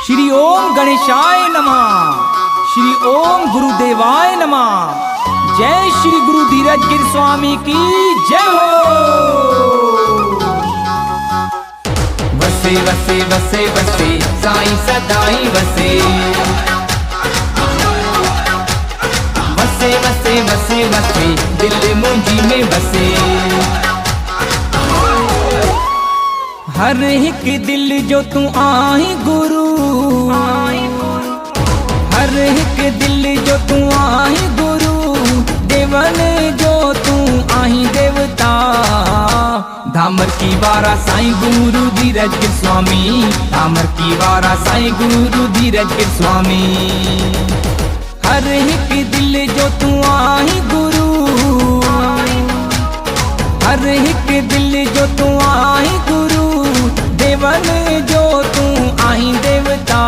श्री ओम गणेशाय नमः। श्री ओम गुरुदेवाय नमः। जय श्री गुरु धीरज गिर स्वामी की जय हो। वसे वसे वसे वसे साईं सदाई वसे, वसे वसे वसे वसे दिल मुंजी में बसे। हर एक दिल जो तू आई गुरु, हर एक दिल जो तू आई गुरु, देवन जो तू आई देवता। धामर की वारा साईं गुरु धीरज गिर स्वामी, धामर की वारा साईं गुरु धीरज गिर स्वामी। हर एक दिल जो तू आई गुरु, हर एक दिल जो तू आई गुरु, देवन जो तू आई देवता।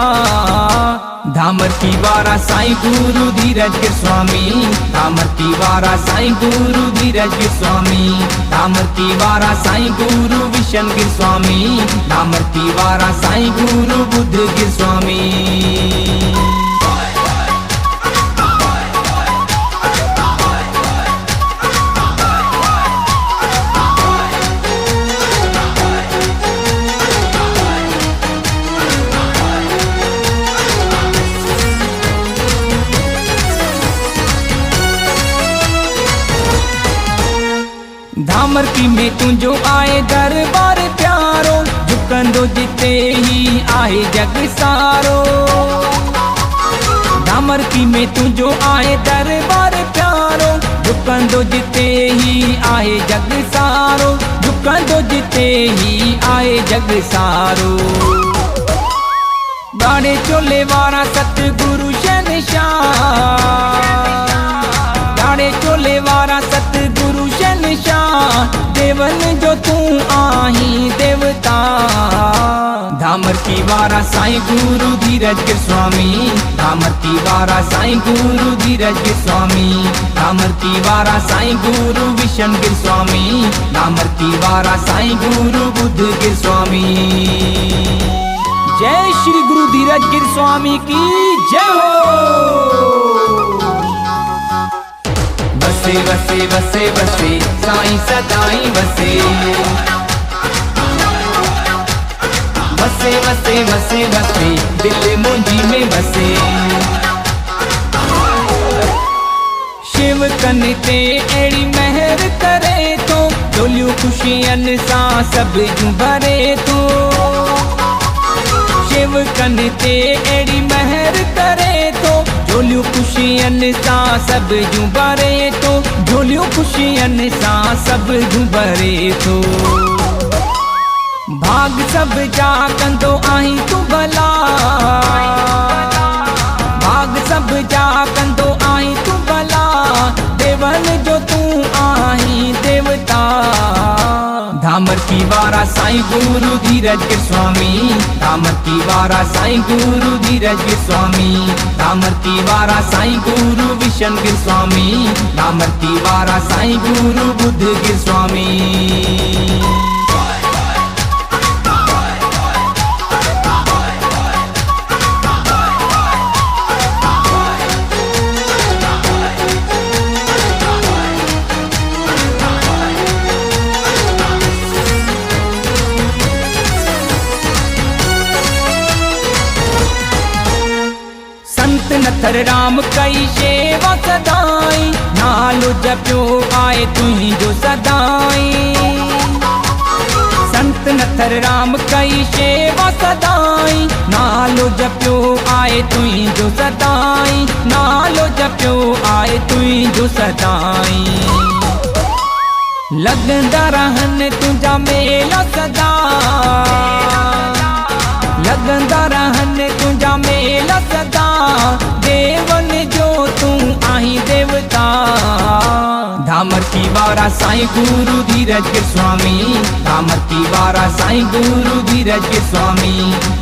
धामर की वारा साईं गुरु धीरज गिर स्वामी, धामर की वारा साईं गुरु धीरज गिर स्वामी। धामर की वारा साईं गुरु विशन गिर स्वामी, धामर की वारा साईं गुरु बुद्ध गिर स्वामी। धामर की में तू जो आए दरबार प्यारो, झुकंदो जिते ही आए जग सारो। धामर की में तू जो आए दरबार प्यारो, झुकंदो जिते ही आए जग सारो, झुकंदो जिते ही आए जग सारो। गाड़े चोले वारा सतगुरु शहंशाह, गाड़े चोले वारा सतगुरु शहंशाह, देवन जो तू आई देवता। धामर की वारा साईं गुरु धीरज गिर स्वामी, धामर की वारा साईं गुरु धीरज गिर स्वामी। धामर की वारा साईं गुरु विशन गिर स्वामी, धामर की वारा साईं गुरु बुद्ध गिर स्वामी। जय श्री गुरु धीरज गिर स्वामी की जय हो। वसे वसे वसे वसे साईं सदाई वसे, वसे वसे वसे वसे दिल मुंजी में बसे। शिव कनते एड़ी मेहर करे तो, डोलियो खुशियन सा सब जू भरे तो। शिव कनते एड़ी मेहर करे तो, झोलियो खुशियन सा सब जू भरे तो, झोलियो खुशियन सा सब जू भरे तो। भाग सब जा कंदो आई तू भला, भाग सब जा कंदो आई तू भला, देवन जो तू आई देवता। धामर की वारा साईं गुरु धीरज गिर स्वामी, धामर की वारा साईं गुरु धीरज गिर स्वामी। धामर की वारा साईं गुरु विशन गिर स्वामी, धामर की वारा साईं गुरु बुद्ध गिर स्वामी। संत नथर राम कई सेवा सदाई, नालो जप्यो आए तुही जो सदाई। संत नथर राम कई सेवा सदाई, नालो जप्यो आए तुही जो सदाई, नालो जप्यो आए तुही जो सदाई। लगंदा रहन तुझा मेला सदा, लगंदा रहन तुझा मेला सदा, देवन जो तू आई देवता। धामर की वारा साईं गुरु धीरज गिर स्वामी, धामर की वारा साईं गुरु धीरज गिर स्वामी।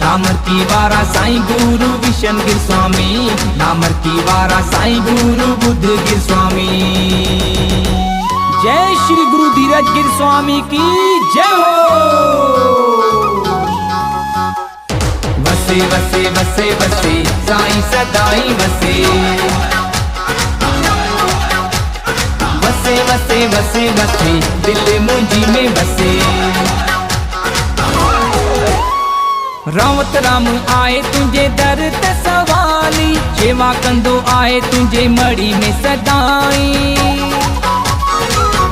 धामर की वारा साईं गुरु विशन गिर स्वामी, धामर की वारा साईं गुरु बुद्ध गिर स्वामी। जय श्री गुरु धीरज गिर स्वामी की जय हो। वसे वसे वसे साईं सदाई वसे वसे वसे वसे वसे दिल मुंहिंजी में वसे रावत राम आए तुंहिंजे दर ते सवाली शेवा कंदो आए तुंहिंजे मड़ी में सदाई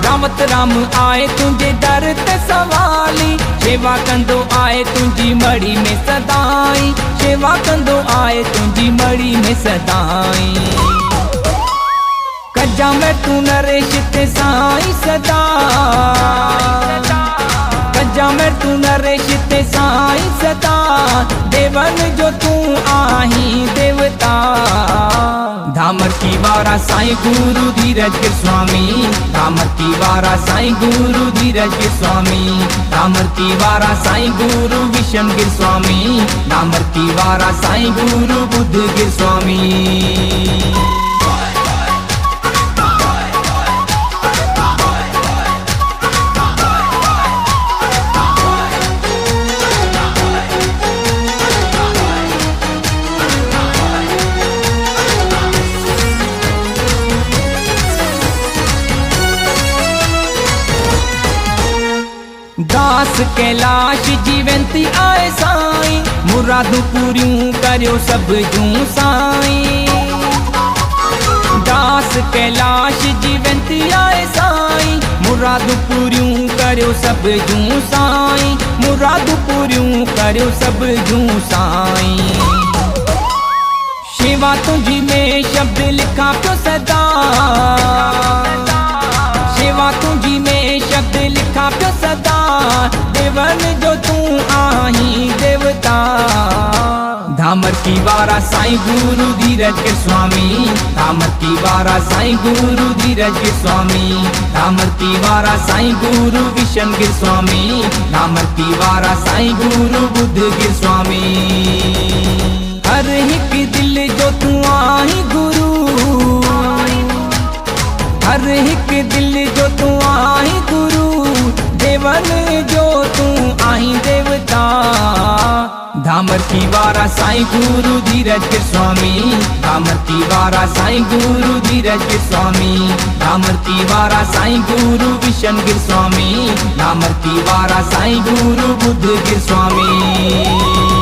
रावत राम आए तुंहिंजे दर ते सवाली शेवा कंदो आए तुंहिंजी मड़ी में सदाई शेवा कंदो आए तुंहिंजी मड़ी में सदाई कजा मैं तू नरेश ते साईं सदा कजा मैं तू नरेश ते साईं सदा देवन जो तू आही देवता धामर की वारा साईं गुरु धीरज के स्वामी धामर की वारा साईं गुरु धीरज के स्वामी धामर की वारा साईं गुरु विशन गिर स्वामी धामर की वारा साईं गुरु बुद्ध गिर स्वामी दास कैलाश जीवंती आए साईं मुरादू पूरियूं करियो सब जूं साईं दास कैलाश जीवंती आए साईं मुरादू पूरियूं करियो सब जूं साईं मुरादू पूरियूं करियो सब जूं साईं शेवा तुझी में शब्द लिखा पियो सदा शेवा तुझी में शब्द लिखा पियो सदा देवन जो तू आही देवता धामर की वारा साईं गुरु धीरज के स्वामी धामर की वारा साईं गुरु धीरज के स्वामी धामर की वारा साईं गुरु विशन गिर स्वामी धामर की वारा साईं गुरु बुद्ध गिर स्वामी हर एक दिल जो तू आही गुरु हर एक दिल जो तू आही गुरु देवन जो तू आही देवता धामर की वारा साईं गुरु धीरज के स्वामी धामर की वारा साईं गुरु धीरज के स्वामी धामर की वारा साईं गुरु विशन गिर स्वामी धामर की वारा साईं गुरु बुद्ध गिर स्वामी।